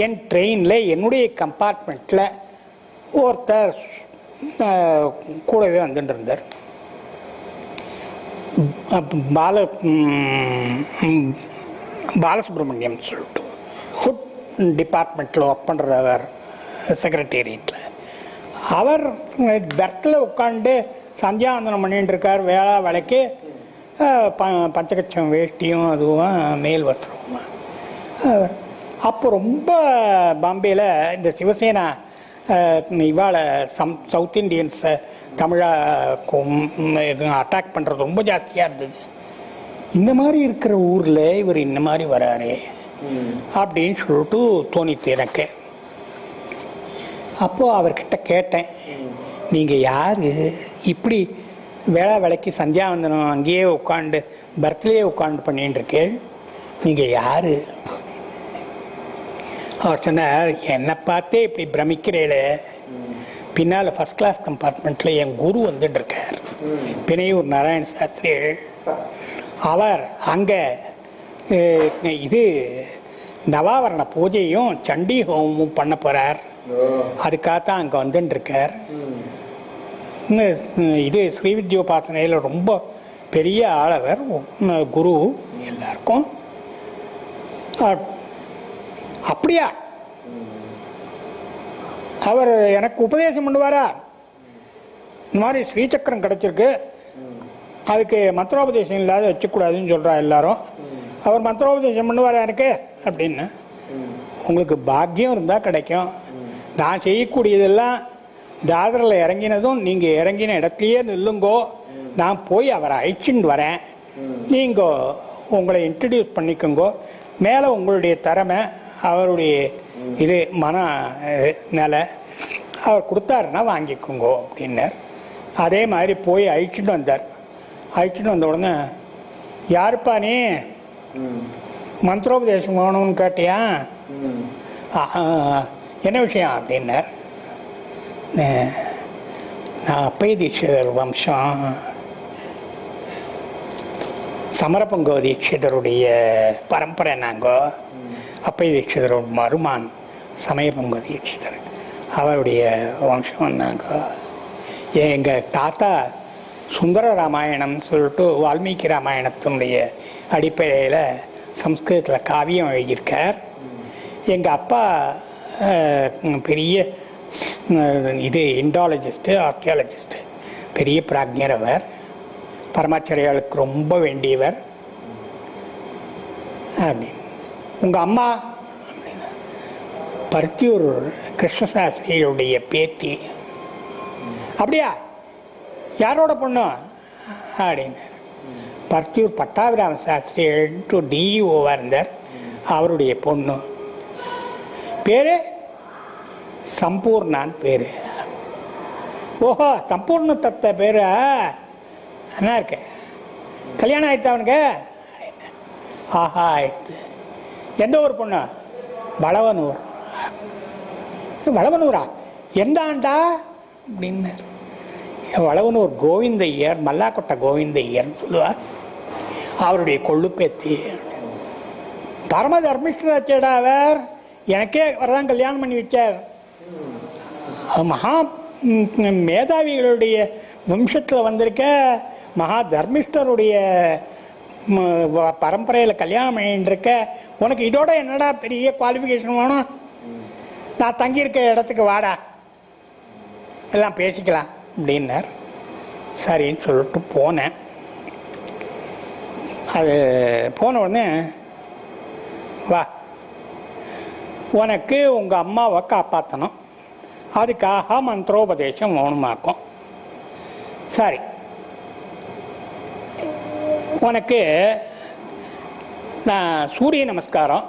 என் ட்ரெயினில் என்னுடைய கம்பார்ட்மெண்ட்டில் ஒருத்தர் கூடவே வந்துட்டு இருந்தார். பாலசுப்ரமணியம் சொல்லிட்டு ஃபுட் டிபார்ட்மெண்ட்டில் ஒர்க் பண்ணுறவர், செக்ரட்டேரியட்டில். அவர் பெர்த்தில் உட்காந்து சந்தியாவந்தனம் பண்ணிட்டு இருக்கார். வேலைக்கு பஞ்சகச்சம் வேஷ்டியும் அதுவும் மேல் வஸ்திரமா. அப்போ ரொம்ப பாம்பேயில் இந்த சிவசேனா இவாளை சவுத் இண்டியன்ஸை தமிழாக்கும் அட்டாக் பண்ணுறது ரொம்ப ஜாஸ்தியாக இருந்தது. இந்த மாதிரி இருக்கிற ஊரில் இவர் இந்த மாதிரி வராரு அப்படின்னு சொல்லிட்டு தோணித்து எனக்கு. அப்போது அவர்கிட்ட கேட்டேன், நீங்கள் யார், இப்படி வேலைக்கு சந்தியாவந்தனம் அங்கேயே உட்காந்து பர்த்லேயே உட்காந்து பண்ணிட்டு இருக்கேன், நீங்கள் யார்? அவர் சொன்னார், என்னை பார்த்தே இப்படி பிரமிக்கிறேளே, பின்னால் ஃபஸ்ட் கிளாஸ் கம்பார்ட்மெண்ட்டில் என் குரு வந்துட்டு இருக்கார், பிணையூர் நாராயண சாஸ்திரி. அவர் அங்கே இது நவாவரண பூஜையும் சண்டி ஹோமமும் பண்ண போகிறார், அதுக்காகத்தான் அங்கே வந்துட்டுருக்கார். இது ஸ்ரீவித்யோபாசனையில் ரொம்ப பெரிய ஆளவர், குரு எல்லாருக்கும். அப்படியா, அவர் எனக்கு உபதேசம் பண்ணுவாரா, இந்த மாதிரி ஸ்ரீசக்கரம் கிடச்சிருக்கு, அதுக்கு மந்திரோபதேசம் இல்லாத வச்சக்கூடாதுன்னு சொல்கிறா எல்லாரும், அவர் மந்திரோபதேசம் பண்ணுவாரா எனக்கு அப்படின்னு. உங்களுக்கு பாக்கியம் இருந்தால் கிடைக்கும். நான் செய்யக்கூடியதெல்லாம் தாதரில் இறங்கினதும் நீங்கள் இறங்கின இடத்துலையே நில்லுங்கோ, நான் போய் அவரை அழைச்சின்னு வரேன், நீங்கள் உங்களை இன்ட்ரடியூஸ் பண்ணிக்கோங்கோ, மேலே உங்களுடைய திறமை, அவருடைய இது மன நிலை அவர் கொடுத்தாருன்னா வாங்கிக்கோங்கோ அப்படின்னார். அதே மாதிரி போய் அழிச்சிட்டு வந்தார். அழிச்சிட்டு வந்த உடனே, யாருப்பா நீ, மந்திரோபதேசம் வேணும்னு கேட்டியா, என்ன விஷயம் அப்படின்னார். நான் அப்பய தீட்சிதர் வம்சம், சமரபங்கோ தீட்சிதருடைய பரம்பரை நாங்கோ. அப்பை தீட்சிதரோட மருமான் சமயபங்கோ தீட்சிதர், அவருடைய வம்சம் நாங்கோ. எங்கள் தாத்தா சுந்தர ராமாயணம்னு சொல்லிட்டு வால்மீகி ராமாயணத்தினுடைய அடிப்படையில் சம்ஸ்கிருதத்தில் காவியம் எழுதியிருக்கார். எங்கள் அப்பா பெரிய இது இண்டாலஜிஸ்ட்டு, ஆர்கியாலஜிஸ்ட்டு, பெரிய பிராஜ்ஞர். அவர் பரமாச்சாரியாளுக்கு ரொம்ப வேண்டியவர். அப்படின்னு உங்கள் அம்மா அப்படின்னா பருத்தியூர் கிருஷ்ணசாஸ்திரியுடைய பேத்தி. அப்படியா, யாரோட பொண்ணு அப்படின்னார். பருத்தியூர் பட்டாபிராம சாஸ்திரி டிஇஓவாக இருந்தார், அவருடைய பொண்ணு. பேர் சம்பூர்ணான்னு பேர். ஓஹோ, சம்பூர்ண தத்த பேர் என்ன இருக்கு, கல்யாணம் ஆயிடுத்து அவனுக்கு? ஆஹா, ஆயிடுத்து. எந்த ஊர் பொண்ணு? வளவனூர். வளவனூரா? எந்த ஆண்டா அப்படின்னார். வளவனூர் கோவிந்த ஐயர், மல்லாக்கொட்டை கோவிந்த ஐயர்னு சொல்லுவார், அவருடைய கொள்ளு பேத்தி. பரம தர்மிஷ்டராச்சேடா அவர். எனக்கே வரதான் கல்யாணம் பண்ணி வச்சார். மகா மேதாவிகளுடைய வம்சத்தில் வந்திருக்க மகா தர்மிஷ்டருடைய பரம்பரையில் கல்யாணம் பண்ணிட்டு இருக்க. உனக்கு இதோட என்னடா பெரிய குவாலிஃபிகேஷன் வேணும்? நான் தங்கியிருக்க இடத்துக்கு வாடா, எல்லாம் பேசிக்கலாம் அப்படின்னார். சரின்னு சொல்லிட்டு போனேன். அது போன உடனே, வா, உனக்கு உங்கள் அம்மாவை காப்பாற்றணும், அதுக்காக மந்திரோபதேசம் வேணுமாக்கும். சரி, உனக்கு நான் சூரிய நமஸ்காரம்,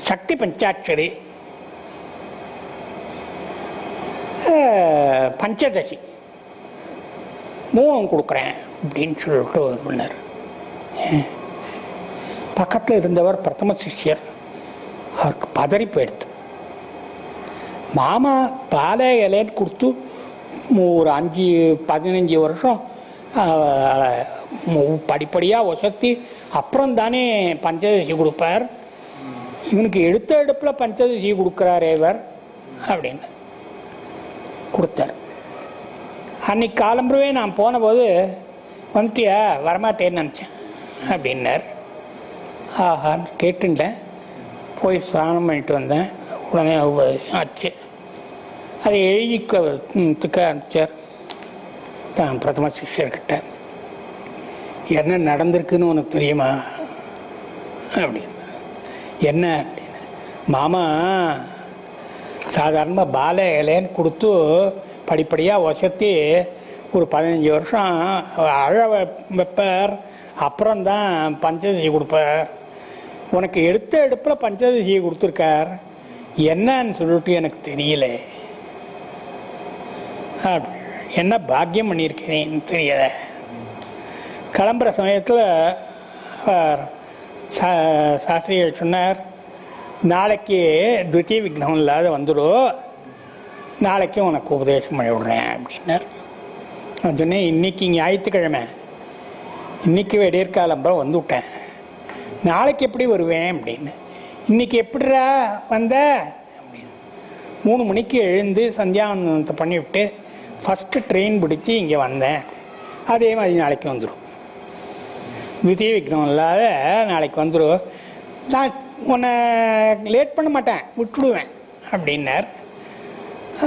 சக்தி பஞ்சாட்சரி, பஞ்சதசி மூணு கொடுக்குறேன் அப்படின்னு சொல்லிட்டு சொன்னார். பக்கத்தில் இருந்தவர் பிரதம சிஷ்யர், அவருக்கு பதறி போயிடுத்து. மாமா பாலை இலைன்னு கொடுத்து ஒரு 5-15 வருஷம் படிப்படியாக வசத்தி அப்புறம் தானே பஞ்சதசி கொடுப்பார். இவனுக்கு எடுத்த எடுப்பில் பஞ்சதசி கொடுக்குறாரே இவர் அப்படின்னு கொடுத்தார். அன்னைக்கு காலம்புறவே நான் போனபோது, வந்துட்டியா, வரமாட்டேன்னு நினச்சேன் அப்படின்னார். ஆஹான்னு கேட்டுட்டேன். போய் ஸ்நானம் பண்ணிட்டு வந்தேன். உடனே உபதேசம் ஆச்சு. அதை எழுதிக்க ஆரம்பித்தார் தான் பிரதம சிஷ்யர்கிட்ட. என்ன நடந்திருக்குன்னு உனக்கு தெரியுமா அப்படின்னு. என்ன அப்படின்னு, மாமா சாதாரணமாக பால இலைன்னு கொடுத்து படிப்படியாக வசத்தி ஒரு 15 வருஷம் அழ வைப்பார், அப்புறம்தான் பஞ்சதசி கொடுப்பார். உனக்கு எடுத்த எடுப்பில் பஞ்சதசியை கொடுத்துருக்கார், என்னன்னு சொல்லிட்டு எனக்கு தெரியல. என்ன பாக்கியம் பண்ணியிருக்கேன்னு தெரியல. கிளம்புற சமயத்தில் சாஸ்திரிகள் சொன்னார், நாளைக்கு துவித்திய விக்னம் இல்லாத வந்துடும், நாளைக்கு உனக்கு உபதேசம் பண்ணி விடுறேன் அப்படின்னார். நான் சொன்னேன், இன்னைக்கு ஞாயிற்றுக்கிழமை, இன்னைக்கு விடியற்காலம்பரம் வந்து விட்டேன், நாளைக்கு எப்படி வருவேன் அப்படின்னு. இன்னைக்கு எப்படிரா வந்த அப்படின்னு. 3 மணிக்கு எழுந்து சந்தியாவந்தனத்தை பண்ணிவிட்டு ஃபஸ்ட்டு ட்ரெயின் பிடிச்சி இங்கே வந்தேன். அதே மாதிரி நாளைக்கு வந்துடும், துவித்திய விக்னம் இல்லாத நாளைக்கு வந்துடும், நான் உன்னை லேட் பண்ண மாட்டேன், விட்டுடுவேன் அப்படின்னார்.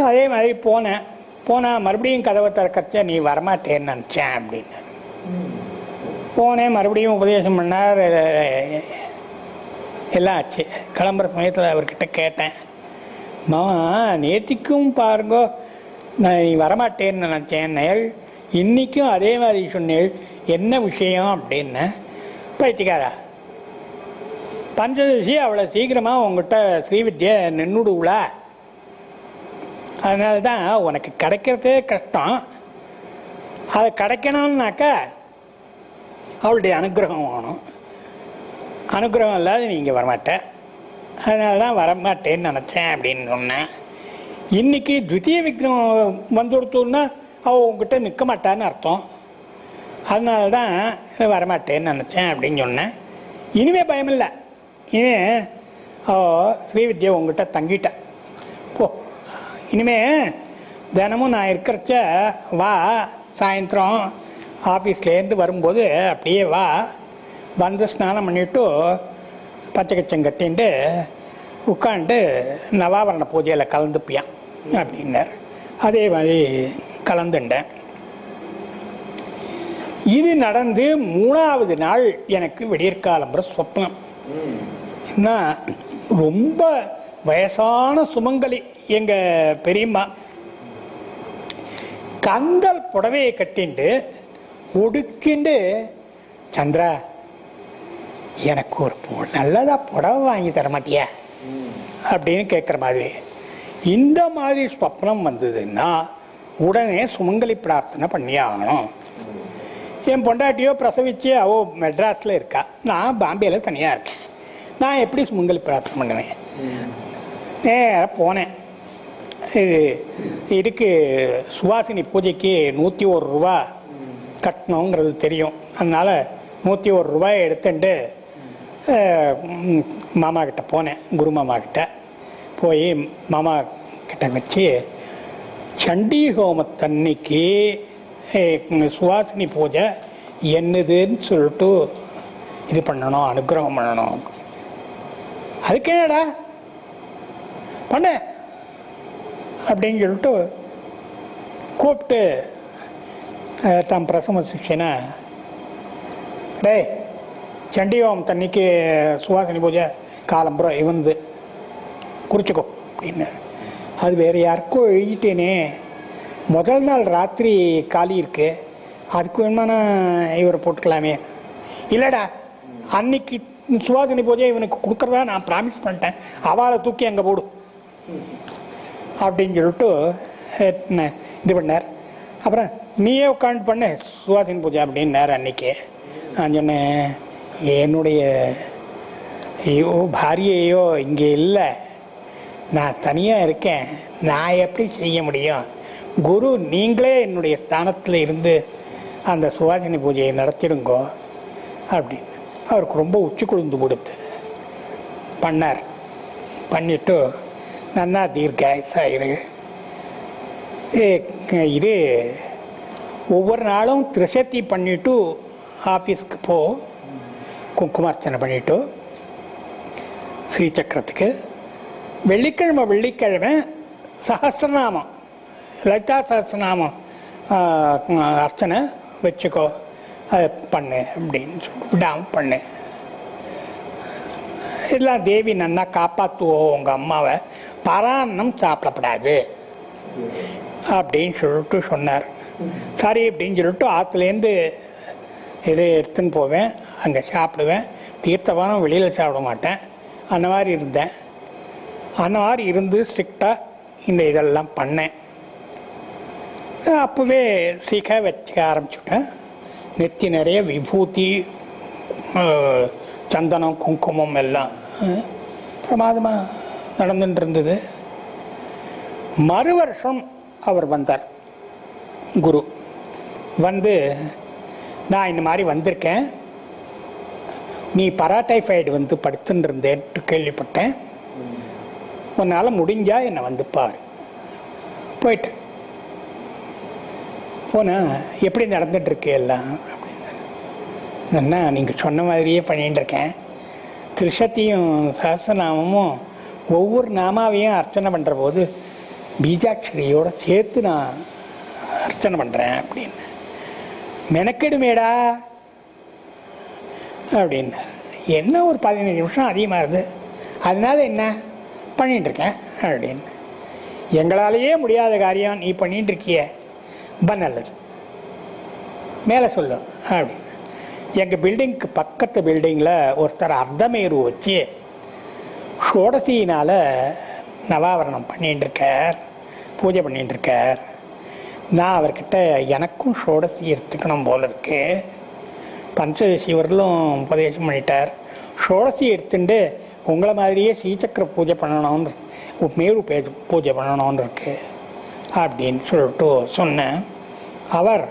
அதே மாதிரி போனால் மறுபடியும் கதவை திறக்கச்சா நீ வரமாட்டேன்னு நினச்சேன் அப்படின்னார். போனேன், மறுபடியும் உபதேசம் பண்ணார், எல்லாம் ஆச்சு. கிளம்புற சமயத்தில் அவர்கிட்ட கேட்டேன், மாமா நேத்திக்கும் பாருங்கோ நான் நீ வரமாட்டேன்னு நினச்சேன், இன்றைக்கும் அதே மாதிரி சொன்னேன், என்ன விஷயம் அப்படின்னு. பைத்தியக்காரா, பஞ்சதசி அவ்வளோ சீக்கிரமாக உங்கள்கிட்ட ஸ்ரீவித்யை நின்றுடுங்களா, அதனால தான் உனக்கு கிடைக்கிறதே கஷ்டம், அது கிடைக்கணும்னாக்கா அவளுடைய அனுகிரகம் வேணும், அனுகிரகம் இல்லாத நீங்கள் வரமாட்டேன், அதனால தான் வரமாட்டேன்னு நினச்சேன் அப்படின்னு சொன்னேன். இன்றைக்கி துவித்திய விக்னம் வந்து கொடுத்தோன்னா அவள் உங்ககிட்ட நிற்க மாட்டான்னு அர்த்தம். அதனால தான் வரமாட்டேன்னு நினச்சேன் அப்படின்னு சொன்னேன். இனிமே பயமில்லை. இனிமே ஸ்ரீவித்யா உங்ககிட்ட தங்கிட்டேன். ஓ, இனிமே தினமும் நான் இருக்கிறச்ச வா, சாயந்தரம் ஆஃபீஸ்லேருந்து வரும்போது அப்படியே வா, வந்து ஸ்நானம் பண்ணிவிட்டு பச்சை கச்சம் கட்டின்ட்டு உட்காந்து நவாவரண பூஜையில் கலந்துப்பியான் அப்படின்னார். அதே மாதிரி கலந்துட்டேன். இது நடந்து 3வது நாள் எனக்கு விடியற்காலம்புற சொப்னம். என்ன, ரொம்ப வயசான சுமங்கலி எங்கள் பெரியம்மா கந்தல் புடவையை கட்டிண்டு ஒடுக்கிண்டு, சந்திரா எனக்கு ஒரு நல்லதா புடவை வாங்கி தர மாட்டியா அப்படின்னு கேட்குற மாதிரி. இந்த மாதிரி ஸ்வப்னம் வந்ததுன்னா உடனே சுமங்கலி பிரார்த்தனை பண்ணி ஆகணும். என் பொண்டாட்டியோ பிரசவிச்சு அவோ மெட்ராஸில் இருக்கா, நான் பாம்பேயில் தனியாக இருக்கேன். நான் எப்படி சுமங்கலி பிரார்த்தனை பண்ணுவேன்? நேராக போனேன். இதுக்கு சுவாசினி பூஜைக்கு 101 ரூபா கட்டணுங்கிறது தெரியும். அதனால் 101 ரூபாய் எடுத்துட்டு மாமா கிட்ட போனேன். குரு மாமா கிட்ட போய் மாமா கிட்ட வச்சு சண்டி ஹோமத்தன்னைக்கு சுவாசினி பூஜை என்னதுன்னு சொல்லிட்டு இது பண்ணணும், அனுகிரகம் பண்ணணும். அதுக்கேடா பண்ண அப்படின்னு சொல்லிட்டு கூப்பிட்டு தம் பிரசம சிஷியனை, டே சண்டியோம் தண்ணிக்கு சுவாசினி பூஜை காலம்புறம் இவந்து குறிச்சிக்கோ அப்படின்னு. அது வேறு யாருக்கோ எழுதிட்டேனே, முதல் நாள் ராத்திரி காலி இருக்கு, அதுக்கு வேணுமானா இவரை போட்டுக்கலாமே. இல்லைடா, அன்னைக்கு சுவாசினி பூஜை இவனுக்கு கொடுக்குறதா நான் ப்ராமிஸ் பண்ணிட்டேன், அவளை தூக்கி அங்கே போடு அப்படின்னு சொல்லிட்டு இது பண்ணார். அப்புறம் நீயே உட்காந்து பண்ண சுவாசினி பூஜை அப்படின்னார். அன்னைக்கு நான் சொன்னேன், என்னுடைய பாரியையோ இங்கே இல்லை, நான் தனியாக இருக்கேன், நான் எப்படி செய்ய முடியும்? குரு நீங்களே என்னுடைய ஸ்தானத்தில் இருந்து அந்த சுவாசினி பூஜையை நடத்திடுங்கோ அப்படின்னு. அவருக்கு ரொம்ப உச்சி குழுந்து கொடுத்து பண்ணார். பண்ணிவிட்டு நன்னா தீர்க்காயுசாயிரு. இது ஒவ்வொரு நாளும் திரிசத்தி பண்ணிவிட்டு ஆஃபீஸ்க்கு போ, குங்குமார்ச்சனை பண்ணிவிட்டு ஸ்ரீசக்கரத்துக்கு. வெள்ளிக்கிழமை சஹஸ்ரநாமம், லலிதா சஹஸ்ரநாமம் அர்ச்சனை வச்சுக்கோ, அதை பண்ணு அப்படின்னு சொல்லி விடாமல் பண்ணு. எல்லாம் தேவி நன்னா காப்பாற்றுவோம் உங்கள் அம்மாவை, பரான்னம் சாப்பிடப்படாது அப்படின்னு சொல்லிட்டு சொன்னார். சரி அப்படின்னு சொல்லிட்டு ஆற்றுலேருந்து இதை எடுத்துன்னு போவேன், அங்கே சாப்பிடுவேன். தீர்த்தவானம் வெளியில் சாப்பிட மாட்டேன். அந்த மாதிரி இருந்தேன். அந்த மாதிரி இருந்து ஸ்ட்ரிக்டாக இந்த இதெல்லாம் பண்ணேன். அப்போவே சீக்கா வச்சுக்க ஆரம்பிச்சுட்டேன். நெத்தி நிறைய விபூதி, சந்தனம், குங்குமம் எல்லாம் பிரமாதமாக நடந்துட்டு இருந்தது. மறு வருஷம் அவர் வந்தார். குரு வந்து, நான் இந்த மாதிரி வந்திருக்கேன், நீ பராடைஃபைடு வந்து படுத்துன்னு இருந்தேன்ட்டு கேள்விப்பட்டேன், உன்னால் முடிஞ்சா என்னை வந்து பாரு. போயிட்டேன். போனேன், எப்படி நடந்துட்டுருக்கு எல்லாம் அப்படின்னா, நீங்கள் சொன்ன மாதிரியே பண்ணிகிட்டு இருக்கேன். திரிசத்தியும் சஹஸ்ரநாமமும் ஒவ்வொரு நாமாவையும் அர்ச்சனை பண்ணுற போது பீஜாட்சரியோடு சேர்த்து நான் அர்ச்சனை பண்ணுறேன் அப்படின்னு. மெனக்கெடுமேடா அப்படின்னு. என்ன ஒரு 15 நிமிஷம் அதிகமாக இருது, அதனால என்ன பண்ணிகிட்ருக்கேன் அப்படின்னு. எங்களாலேயே முடியாத காரியம் நீ பண்ணிகிட்டு இருக்கிய, ரொம்ப நல்லது, மேலே சொல்லும் அப்படின்னு. எங்கள் பில்டிங்க்கு பக்கத்து பில்டிங்கில் ஒருத்தர் அர்த்தமேரு வச்சு ஷோடசியினால் நவாவரணம் பண்ணிகிட்டுருக்கார், பூஜை பண்ணிகிட்டுருக்கார். நான் அவர்கிட்ட எனக்கும் ஷோடசி எடுத்துக்கணும் போல இருக்கு, பஞ்சதசிவர்களும் உபதேசம் பண்ணிட்டார், ஷோடசி எடுத்துட்டு உங்களை மாதிரியே ஸ்ரீசக்கர பூஜை பண்ணணும்னு, மேரு பூஜை பண்ணணும்னு இருக்கு அப்படின்னு சொல்லிட்டு சொன்னேன். அவர்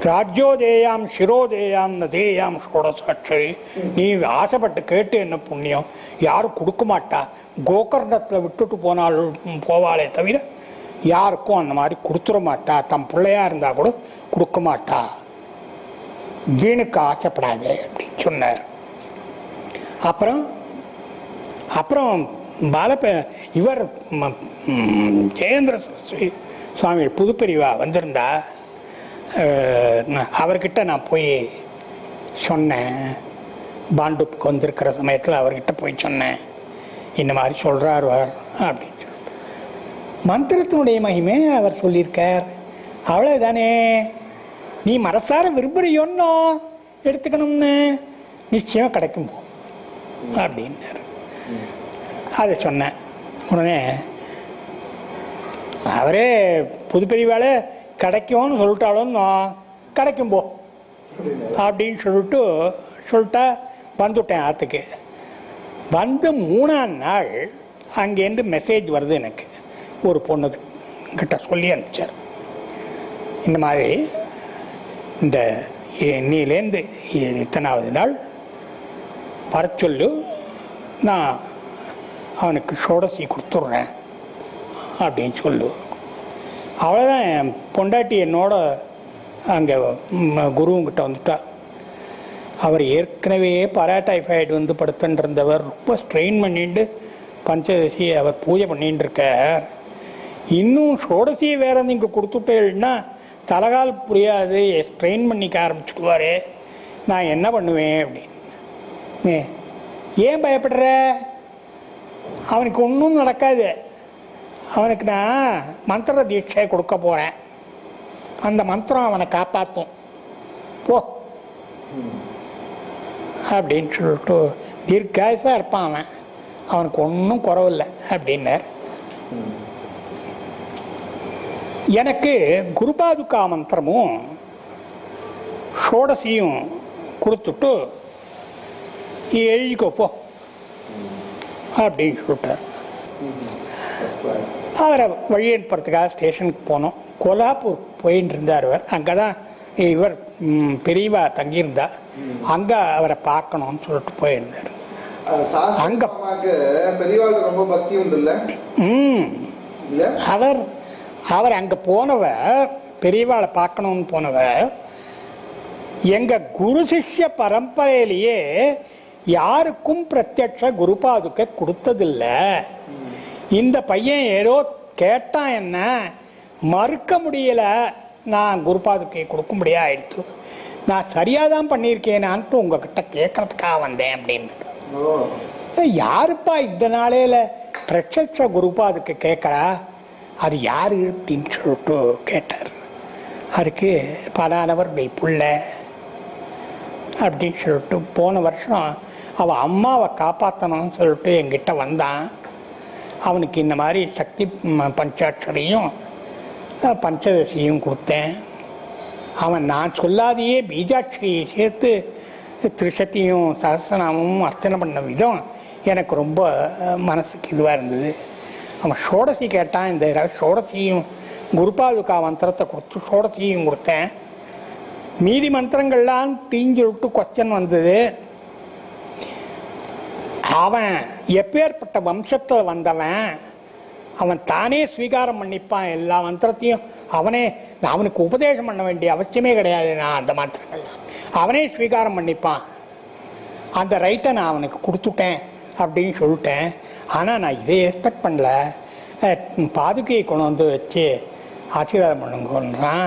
ராஜ்யோதேயாம் சிரோதேயாம் நதேயாம் ஷோடசாட்சரி. நீ ஆசைப்பட்டு கேட்டு என்ன புண்ணியம், யாரும் கொடுக்க மாட்டா. கோகர்ணத்தில் விட்டுட்டு போவாளே தவிர யாருக்கும் அந்த மாதிரி கொடுத்துட மாட்டா. தம் பிள்ளையா இருந்தா கூட கொடுக்க மாட்டா. வீணுக்கு ஆசைப்படாது அப்படின்னு சொன்னார். அப்புறம் இவர் ஜெயேந்திர சுவாமி புதுப்பிரிவா வந்திருந்தா. அவர்கிட்ட நான் போய் சொன்னேன். பாண்டுப்புக்கு வந்திருக்கிற சமயத்தில் அவர்கிட்ட போய் சொன்னேன், இந்த மாதிரி சொல்கிறார் அப்படின்னு சொல்லிட்டு. மந்திரத்தினுடைய மகிமை அவர் சொல்லியிருக்கார். அவ்வளோதானே. நீ மனசார விரும்புறியோன்னோ எடுத்துக்கணும்னு நிச்சயம் கிடைக்கும் போ அப்படின்னாரு. அதை சொன்னேன். உடனே அவரே புதுப்பெரியவாள கிடைக்கும்னு சொல்லிட்டாலும் கிடைக்கும் போ அப்படின்னு சொல்லிட்டா வந்துவிட்டேன் ஆற்றுக்கு. வந்து 3ஆம் நாள் அங்கேருந்து மெசேஜ் வருது எனக்கு. ஒரு பொண்ணுக்கிட்ட சொல்லி அனுப்பிச்சார், இந்த மாதிரி இந்த இன்னிலேருந்து இத்தனாவது நாள் வர சொல்லு, நான் அவனுக்கு ஷோடசி கொடுத்துட்றேன் அப்படின்னு சொல்லு. அவ்வளோதான். என் பொண்டாட்டி என்னோட அங்கே குருங்கிட்ட வந்துட்டா. அவர் ஏற்கனவே பராடைஃபாய்டு வந்து படுத்துருந்தவர். ரொம்ப ஸ்ட்ரெயின் பண்ணிட்டு பஞ்சதசி அவர் பூஜை பண்ணிட்டு இருக்கார். இன்னும் ஷோடசியை வேற நீங்கள் கொடுத்துட்டேன்னா தலகால் புரியாது, ஸ்ட்ரெயின் பண்ணிக்க ஆரம்பிச்சுடுவார். நான் என்ன பண்ணுவேன் அப்படின்னு. ஏன் பயப்படுற? அவனுக்கு ஒன்றும் நடக்காது. அவனுக்கு நான் மந்திர தீட்சை கொடுக்க போகிறேன். அந்த மந்திரம் அவனை காப்பாற்றும் போ அப்படின்னு சொல்லிட்டு தீர்க்காயசாக இருப்பான். அவனுக்கு ஒன்றும் குறவில்லை அப்படின்னார். எனக்கு குருபாதுகா மந்திரமும் ஷோடசியும் கொடுத்துட்டு எழுதிக்கோ போ அப்படின்னு சொல்லிட்டார். அவரை வழி அனுப்புறதுக்காக ஸ்டேஷனுக்கு போனோம். கோலாப்பூர் போயின்னு இருந்தார் அவர். அங்கே தான் இவர் பெரியவா தங்கியிருந்தா. அங்கே அவரை பார்க்கணும்னு சொல்லிட்டு போயிருந்தார். அங்கே பெரியவாளுக்கு ரொம்ப பக்தி உண்டு இல்லை? அவர் அங்கே போனவர், பெரியவாளை பார்க்கணும்னு போனவர், எங்கள் குரு சிஷ்ய பரம்பரையிலேயே யாருக்கும் பிரத்யட்ச குருபாதுக்கை கொடுத்ததில்லை. இந்த பையன் ஏதோ கேட்டான், என்ன மறுக்க முடியல, நான் குருபாதுக்கை கொடுக்க முடியாது ஆயிடுத்து. நான் சரியாக தான் பண்ணியிருக்கேனான்ட்டு உங்ககிட்ட கேட்கறதுக்காக வந்தேன் அப்படின்னு. யாருப்பா இந்த நாளையில் பிரத்யட்ச குருபாதுக்கை கேட்குறா, அது யாரு அப்படின்னு சொல்லிட்டு கேட்டார். அதுக்கு பலானவருடைய புள்ள அப்படின்னு சொல்லிட்டு போன வருஷம் அவள் அம்மாவை காப்பாற்றணும்னு சொல்லிட்டு என்கிட்ட வந்தான். அவனுக்கு இந்த மாதிரி சக்தி பஞ்சாட்சரையும் பஞ்சதசியும் கொடுத்தேன். அவன் நான் சொல்லாதையே பீஜாட்சியை சேர்த்து திரிசத்தியும் சஹஸ்ரநாமமும் அர்ச்சனை பண்ண விதம் எனக்கு ரொம்ப மனசுக்கு இதுவாக இருந்தது. அவன் ஷோடசி கேட்டான். இந்த ஷோடசியும் குருபாதுகா மந்திரத்தை கொடுத்து ஷோடசியும் கொடுத்தேன். மீதி மந்திரங்கள்லாம் டீன்னு சொல்லிட்டு கொஸ்டின் வந்தது. அவன் எப்பேற்பட்ட வம்சத்தில் வந்தவன், அவன் தானே ஸ்வீகாரம் பண்ணிப்பான். எல்லா மந்திரத்தையும் அவனுக்கு உபதேசம் பண்ண வேண்டிய அவசியமே கிடையாது. நான் அந்த மந்திரங்கள்லாம் அவனே ஸ்வீகாரம் பண்ணிப்பான். அந்த ரைட்டை நான் அவனுக்கு கொடுத்துட்டேன் அப்படின்னு சொல்லிட்டேன். ஆனால் நான் இதை எக்ஸ்பெக்ட் பண்ணல. பாதுகையை கொண்டு வந்து வச்சு ஆசீர்வாதம் பண்ணுங்கன்றான்.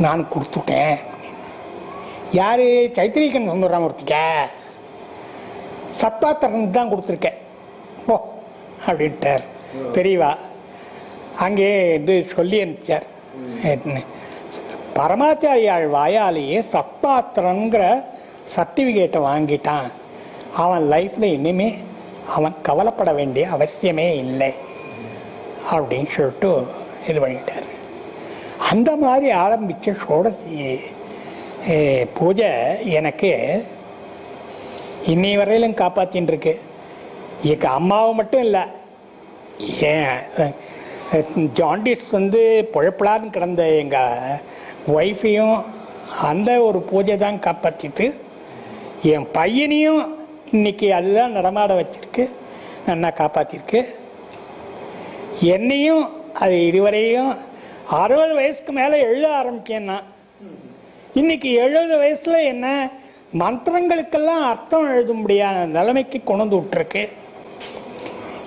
நான் கொடுத்துட்டேன். யார்? சைத்திரிகன் வந்துடுறான் ஒருத்திக்க. சத்வாத்திரனுக்கு தான் கொடுத்துருக்கேன் ஓ அப்படின்ட்டார் பெரியவா. அங்கே இது சொல்லி அனுப்பிச்சார். பரமாச்சாரியாள் வாயாலேயே சத்பாத்திரங்கிற சர்டிஃபிகேட்டை வாங்கிட்டான். அவன் லைஃப்பில் இனிமே அவன் கவலைப்பட வேண்டிய அவசியமே இல்லை அப்படின்னு சொல்லிட்டு இது பண்ணிட்டார். அந்த மாதிரி ஆரம்பித்த ஷோடசி பூஜை எனக்கு இன்னி வரையிலும் காப்பாற்றின்னு இருக்கு. எங்கள் அம்மாவை மட்டும் இல்லை, ஏன் ஜாண்டிஸ் வந்து பொழப்பலான்னு கிடந்த எங்கள் ஒய்ஃபையும் அந்த ஒரு பூஜை தான் காப்பாற்றிட்டு என் பையனையும் இன்னைக்கு அதுதான் நடமாட வச்சிருக்கு, நல்லா காப்பாற்றிருக்கு. என்னையும் அது இதுவரையும் 60 வயசுக்கு மேலே எழுத ஆரம்பிச்சேன்னா இன்னைக்கு 70 வயசுல என்ன மந்திரங்களுக்கெல்லாம் அர்த்தம் எழுத முடியாத நிலைமைக்கு கொண்டு விட்டுருக்கு.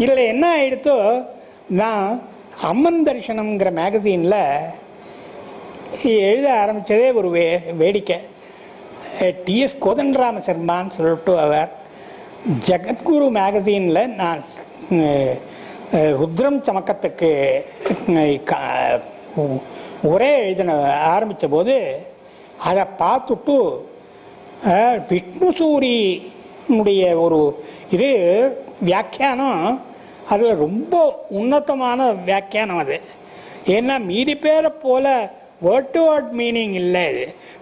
இதில் என்ன ஆயிடுத்தோ, நான் அம்மன் தரிசனம்ங்கிற மேகசீனில் எழுத ஆரம்பித்ததே ஒரு வேடிக்கை. டிஎஸ் கோதண்டராம சர்மான்னு சொல்லிட்டு அவர் ஜெகத்குரு மேகசீனில் நான் ருத்ரம் சமக்கத்துக்கு ஒரே எழுதின ஆரம்பித்த போது அதை பார்த்துட்டு விஷ்ணுசூரியினுடைய ஒரு இது வியாக்கியானம், அதில் ரொம்ப உன்னதமான வியாக்கியானம் அது. ஏன்னா மீதி பேரை போல வேர்ட் டு வேர்ட் மீனிங் இல்லை,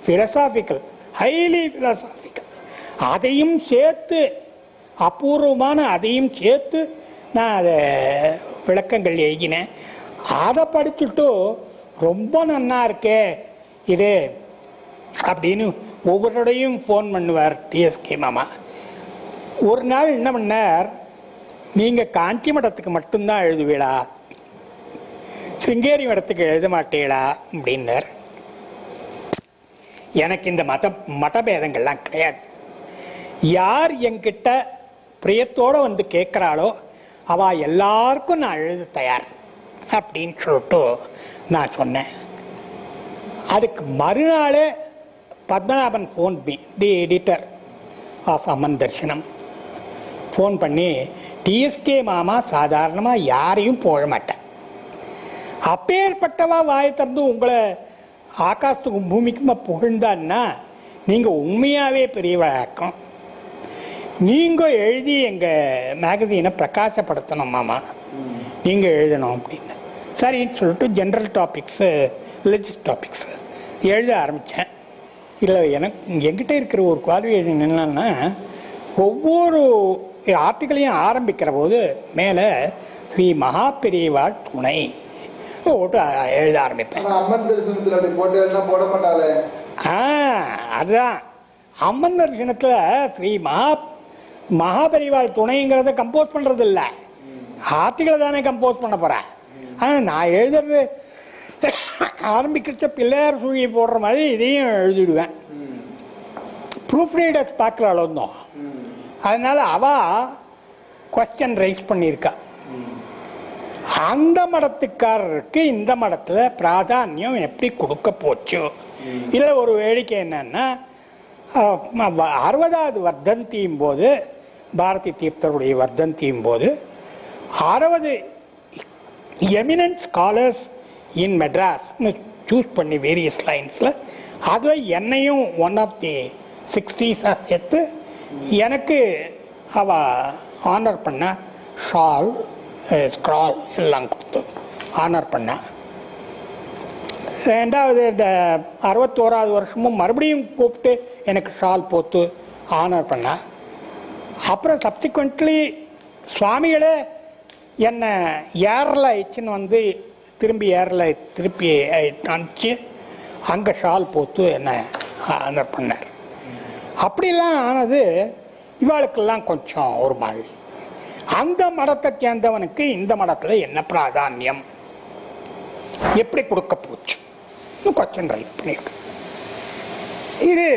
ஃபிலசாபிக்கல், ஹைலி ஃபிலசாபிக்கல். அதையும் சேர்த்து அபூர்வமான அதையும் சேர்த்து நான் அதை விளக்கங்கள் எழுதினேன். அதை படிச்சுட்டு ரொம்ப நன்னா இருக்கே இது அப்படின்னு ஒவ்வொருடையும் ஃபோன் பண்ணுவார் டிஎஸ்கே மாமா. ஒரு நாள் என்ன பண்ணார், நீங்கள் காஞ்சி மடத்துக்கு மட்டும்தான் எழுதுவீளா, சிருங்கேரி மடத்துக்கு எழுத மாட்டீங்களா அப்படின்னார். எனக்கு இந்த மதபேதங்கள்லாம் கிடையாது. யார் என்கிட்ட பிரியத்தோடு வந்து கேட்குறாளோ அவள் எல்லாருக்கும் நான் எழுத தயார் அப்படின்னு சொல்லிட்டு நான் சொன்னேன். அதுக்கு மறுநாளே Padmanabhan phone the editor of Amman Darisanam phone பண்ணி, டிஎஸ்கே மாமா சாதாரணமாக யாரையும் போக மாட்டேன், அப்பேற்பட்டவா வாயை திறந்து உங்களை ஆகாசத்துக்கும் பூமிக்குமா புகழ்ந்தான்னா நீங்கள் உண்மையாகவே பெரியவளாக்கும், நீங்கள் எழுதி எங்கள் மேகசீனை பிரகாசப்படுத்தணும் மாமா, நீங்கள் எழுதணும் அப்படின்னு. சரின்னு சொல்லிட்டு ஜென்ரல் டாபிக்ஸு, ரிலிஜியஸ் டாபிக்ஸு எழுத ஆரம்பித்தேன். இதில் என்கிட்ட இருக்கிற ஒரு குவாலிஃபிகேஷன் என்னன்னா, ஒவ்வொரு ஆர்டிக்கலையும் ஆரம்பிக்கிற போது மேலே ஸ்ரீ மகா பெரியவாள் துணை போட்டு எழுத ஆரம்பிப்பேன். அம்மன் தரிசனத்தில் அப்படி போட்டு போட மாட்டாளே. அதுதான் அம்மன் தரிசனத்தில் ஸ்ரீ மகாபெரிவாள் துணைங்கிறத கம்போஸ் பண்ணுறது இல்லை, ஆர்டிகளை தானே கம்போஸ் பண்ண போகிறேன். ஆனால் நான் எழுதுறது ஆரம்பிக்கிற பிள்ளையார் சூழி போடுற மாதிரி இதையும் எழுதிடுவேன். ப்ரூஃப் ரீடர்ஸ் பார்க்கல அளவுந்தோம். அதனால அவள் கொஸ்டின் ரைஸ் பண்ணியிருக்கா. அந்த மடத்துக்காரருக்கு இந்த மடத்தில் பிராதானியம் எப்படி கொடுக்க போச்சு. இதில் ஒரு வேடிக்கை என்னன்னா, 60வது வர்த்தந்தியும் போது, பாரதி தீர்த்தருடைய வர்த்தந்தியும் போது 60 எமினன்ட் ஸ்காலர்ஸ் இன் மெட்ராஸ்னு சூஸ் பண்ணி வேரியஸ் லைன்ஸில் அதில் என்னையும் ஒன் ஆஃப் தி 60s சேர்த்து எனக்கு அவள் ஆனர் பண்ண ஷால் ஸ்க்ரால் எல்லாம் கொடுத்து ஆனர் பண்ண. ரெண்டாவது இந்த 61வது வருஷமும் மறுபடியும் கூப்பிட்டு எனக்கு ஷால் போட்டு ஆனர் பண்ண. அப்புறம் சப்சிக்வெண்ட்லி சுவாமிகளே என்னை ஏரில் ஆயிடுச்சுன்னு வந்து திருப்பி அனுப்பிச்சு அங்கே ஷால் போட்டு என்னை ஆனர் பண்ணார். அப்படிலாம் ஆனது இவாளுக்கெல்லாம் கொஞ்சம் ஒரு மாதிரி. அந்த மடத்தை சேர்ந்தவனுக்கு இந்த மடத்தில் என்ன பிராதானியம், எப்படி கொடுக்க போச்சு கொஸ்டின் ரைட் பண்ணியிருக்கு. இது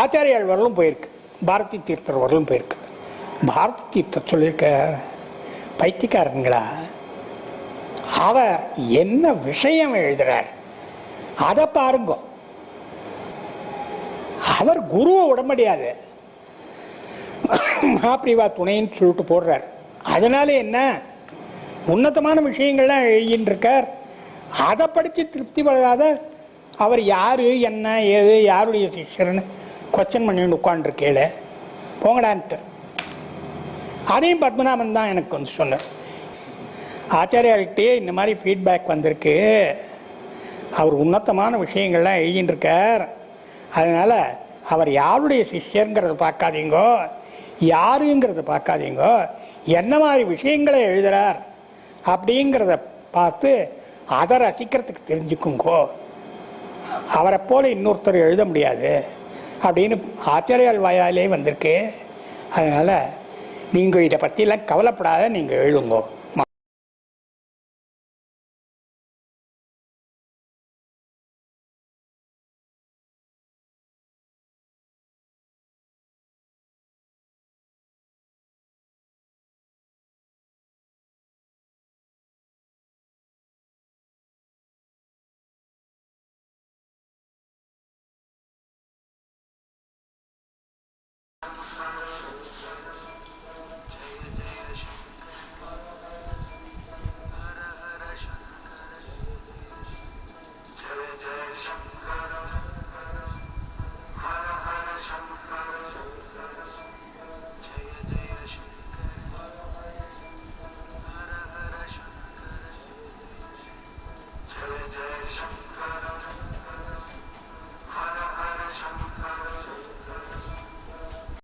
ஆச்சாரியால் வரலும் போயிருக்கு, பாரதி தீர்த்தர் வரலும் போயிருக்கு. பாரதி தீர்த்தர் சொல்லியிருக்க, பைத்தியக்காரங்களா, அவர் என்ன விஷயம் எழுதுறார் அதை பாருங்க. அவர் குருவை விட முடியாது, மகாபிரிவா துணைன்னு சொல்லிட்டு போடுறார். அதனால என்ன உன்னதமான விஷயங்கள்லாம் எழுதின்னு இருக்கார். அதை படித்து திருப்தி படாத அவர் யாரு என்ன ஏது யாருடைய சிஷ்யர்னு கொஸ்டின் பண்ணிட்டு உட்காந்துருக்கேள போங்கடான்ட்டு. அதையும் பத்மநாபன் தான் எனக்கு வந்து சொன்னார். ஆச்சாரியார்கிட்டே இந்த மாதிரி ஃபீட்பேக் வந்திருக்கு, அவர் உன்னதமான விஷயங்கள்லாம் எழுதின்னு இருக்கார், அதனால் அவர் யாருடைய சிஷ்யங்கிறத பார்க்காதீங்கோ, யாருங்கிறத பார்க்காதீங்கோ, என்ன மாதிரி விஷயங்களை எழுதுறார் அப்படிங்கிறத பார்த்து அதை ரசிக்கிறதுக்கு தெரிஞ்சுக்குங்கோ அவரை போல இன்னொருத்தர் எழுத முடியாது அப்படின்னு ஆச்சாரியால் வாயாலே வந்திருக்கு. அதனால் நீங்கள் இதை பற்றிலாம் கவலைப்படாத, நீங்கள் எழுதுங்கோ.